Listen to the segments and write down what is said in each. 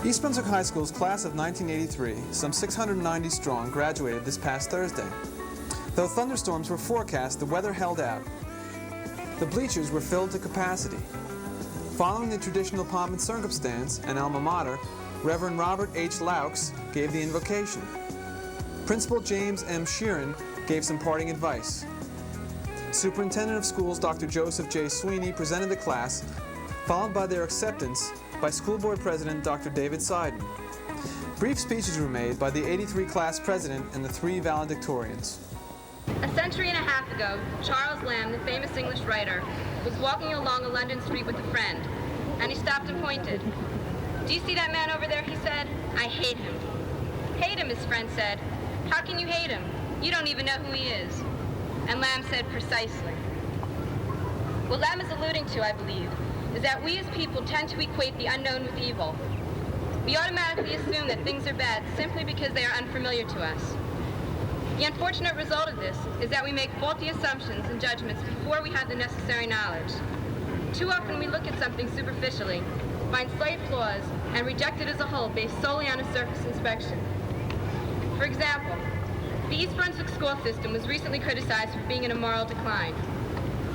East Brunswick High School's class of 1983, some 690 strong, graduated this past Thursday. Though thunderstorms were forecast, the weather held out. The bleachers were filled to capacity. Following the traditional pomp and circumstance, an alma mater, Reverend Robert H. Laux gave the invocation. Principal James M. Sheeran gave some parting advice. Superintendent of Schools Dr. Joseph J. Sweeney presented the class, followed by their acceptance by School Board President Dr. David Seiden. Brief speeches were made by the 83 class president and the 3 valedictorians. A century and a half ago, Charles Lamb, the famous English writer, was walking along a London street with a friend, and he stopped and pointed. "Do you see that man over there?" he said. "I hate him." "Hate him," his friend said. "How can you hate him? You don't even know who he is." And Lamb said, "Precisely." What Lamb is alluding to, I believe, is that we as people tend to equate the unknown with evil. We automatically assume that things are bad simply because they are unfamiliar to us. The unfortunate result of this is that we make faulty assumptions and judgments before we have the necessary knowledge. Too often we look at something superficially, find slight flaws, and reject it as a whole based solely on a surface inspection. For example, the East Brunswick school system was recently criticized for being in a moral decline.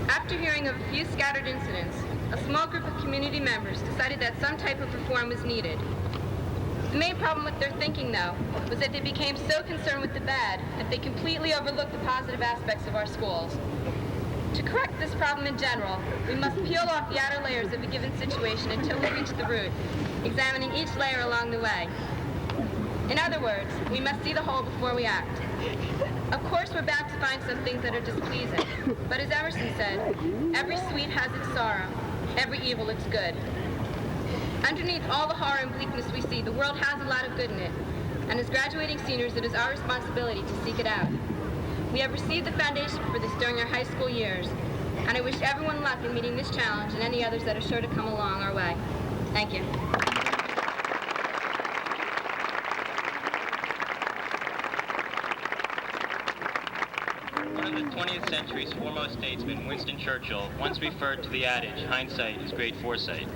After hearing of a few scattered incidents, a small group of community members decided that some type of reform was needed. The main problem with their thinking, though, was that they became so concerned with the bad that they completely overlooked the positive aspects of our schools. To correct this problem in general, we must peel off the outer layers of a given situation until we reach the root, examining each layer along the way. In other words, we must see the whole before we act. Of course, we're bound to find some things that are displeasing, but as Emerson said, every sweet has its sorrow, every evil its good. Underneath all the horror and bleakness we see, the world has a lot of good in it, and as graduating seniors, it is our responsibility to seek it out. We have received the foundation for this during our high school years, and I wish everyone luck in meeting this challenge and any others that are sure to come along our way. Thank you. One of the 20th century's foremost statesmen, Winston Churchill, once referred to the adage, "Hindsight is great foresight."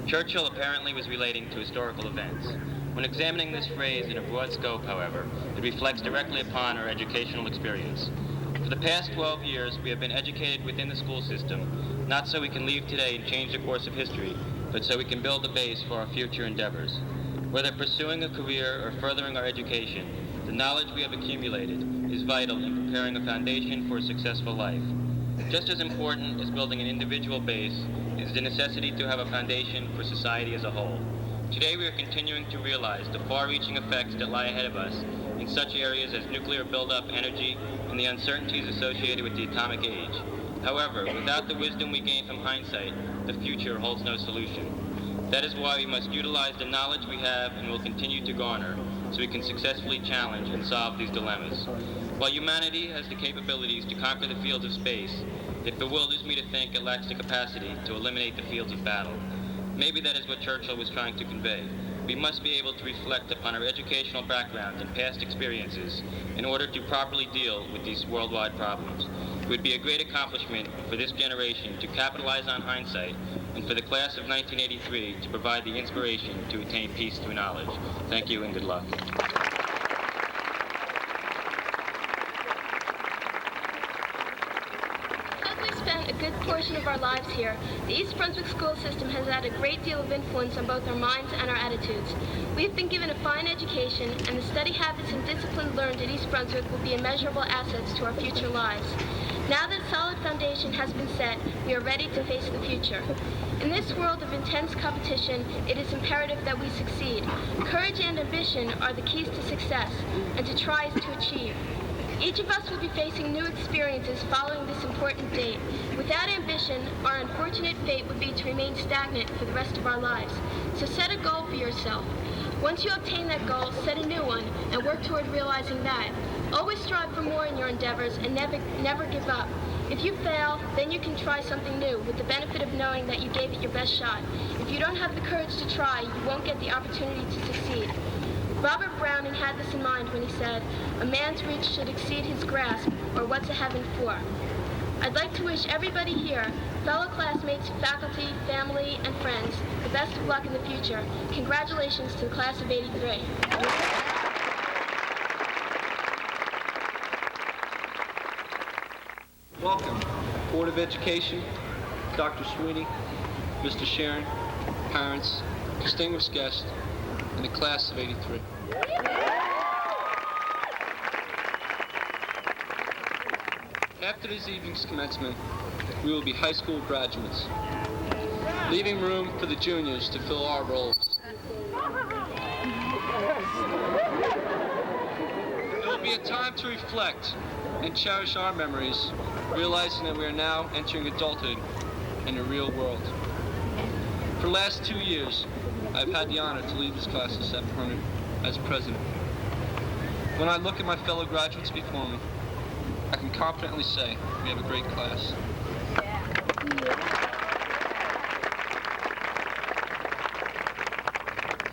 Churchill apparently was relating to historical events. When examining this phrase in a broad scope, however, it reflects directly upon our educational experience. For the past 12 years, we have been educated within the school system, not so we can leave today and change the course of history, but so we can build the base for our future endeavors. Whether pursuing a career or furthering our education, the knowledge we have accumulated is vital in preparing a foundation for a successful life. Just as important as building an individual base is the necessity to have a foundation for society as a whole. Today we are continuing to realize the far-reaching effects that lie ahead of us in such areas as nuclear buildup, energy, and the uncertainties associated with the atomic age. However, without the wisdom we gain from hindsight, the future holds no solution. That is why we must utilize the knowledge we have and will continue to garner so we can successfully challenge and solve these dilemmas. While humanity has the capabilities to conquer the fields of space, it bewilders me to think it lacks the capacity to eliminate the fields of battle. Maybe that is what Churchill was trying to convey. We must be able to reflect upon our educational background and past experiences in order to properly deal with these worldwide problems. It would be a great accomplishment for this generation to capitalize on hindsight and for the class of 1983 to provide the inspiration to attain peace through knowledge. Thank you and good luck. A good portion of our lives here, the East Brunswick school system has had a great deal of influence on both our minds and our attitudes. We have been given a fine education, and the study habits and discipline learned at East Brunswick will be immeasurable assets to our future lives. Now that a solid foundation has been set, we are ready to face the future. In this world of intense competition, it is imperative that we succeed. Courage and ambition are the keys to success, and to try is to achieve. Each of us will be facing new experiences following this important date. Without ambition, our unfortunate fate would be to remain stagnant for the rest of our lives. So set a goal for yourself. Once you obtain that goal, set a new one and work toward realizing that. Always strive for more in your endeavors and never give up. If you fail, then you can try something new with the benefit of knowing that you gave it your best shot. If you don't have the courage to try, you won't get the opportunity to succeed. Robert Browning had this in mind when he said, "A man's reach should exceed his grasp, or what's a heaven for?" I'd like to wish everybody here Fellow classmates, faculty, family, and friends, the best of luck in the future. Congratulations to the class of '83. Welcome, Board of Education, Dr. Sweeney, Mr. Sharon, parents, distinguished guests, and the class of '83. After this evening's commencement, we will be high school graduates, leaving room for the juniors to fill our roles. It will be a time to reflect and cherish our memories, realizing that we are now entering adulthood in the real world. For the last 2 years, I've had the honor to lead this class of 700 as president. When I look at my fellow graduates before me, I can confidently say we have a great class.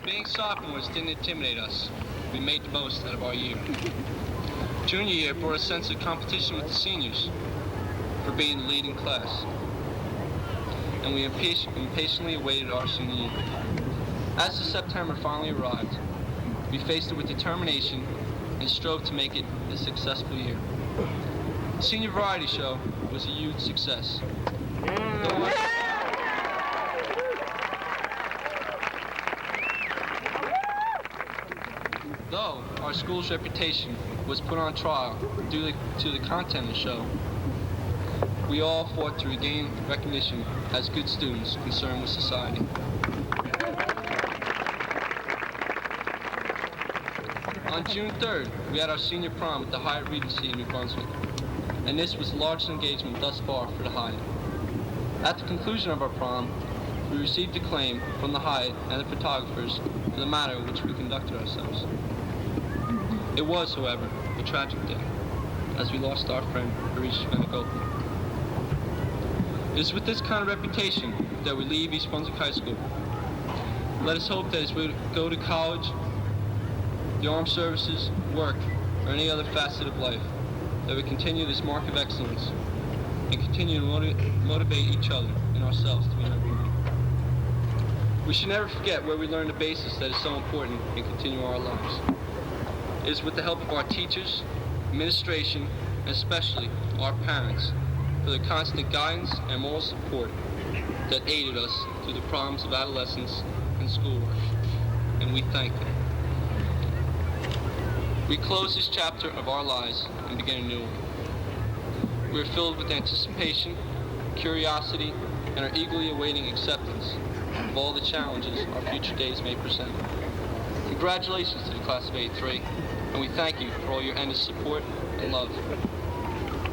Being sophomores didn't intimidate us. We made the most out of our year. Junior year brought a sense of competition with the seniors for being the leading class, and we impatiently awaited our senior year. As the September finally arrived, we faced it with determination and strove to make it a successful year. The senior variety show was a huge success. Though our school's reputation was put on trial due to the content of the show, we all fought to regain recognition as good students concerned with society. On June 3rd, we had our senior prom at the Hyatt Regency in New Brunswick, and this was the largest engagement thus far for the Hyatt. At the conclusion of our prom, we received acclaim from the Hyatt and the photographers for the manner in which we conducted ourselves. It was, however, a tragic day, as we lost our friend, Harish Venugopan. It is with this kind of reputation that we leave East Brunswick High School. Let us hope that as we go to college, the armed services, work, or any other facet of life, that we continue this mark of excellence and continue to motivate each other and ourselves to be number one. We should never forget where we learned the basis that is so important and continue our lives. It is with the help of our teachers, administration, and especially our parents for their constant guidance and moral support that aided us through the problems of adolescence and schoolwork, and we thank them. We close this chapter of our lives and begin a new one. We are filled with anticipation, curiosity, and are eagerly awaiting acceptance of all the challenges our future days may present. Congratulations to the class of '83, and we thank you for all your endless support and love.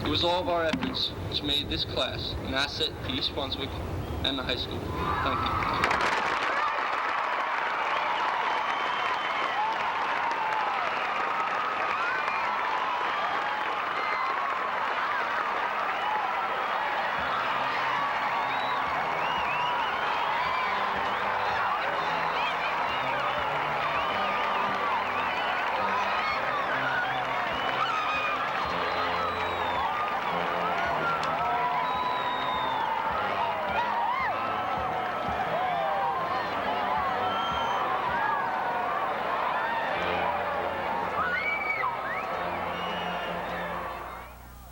It was all of our efforts which made this class an asset to East Brunswick and the high school. Thank you.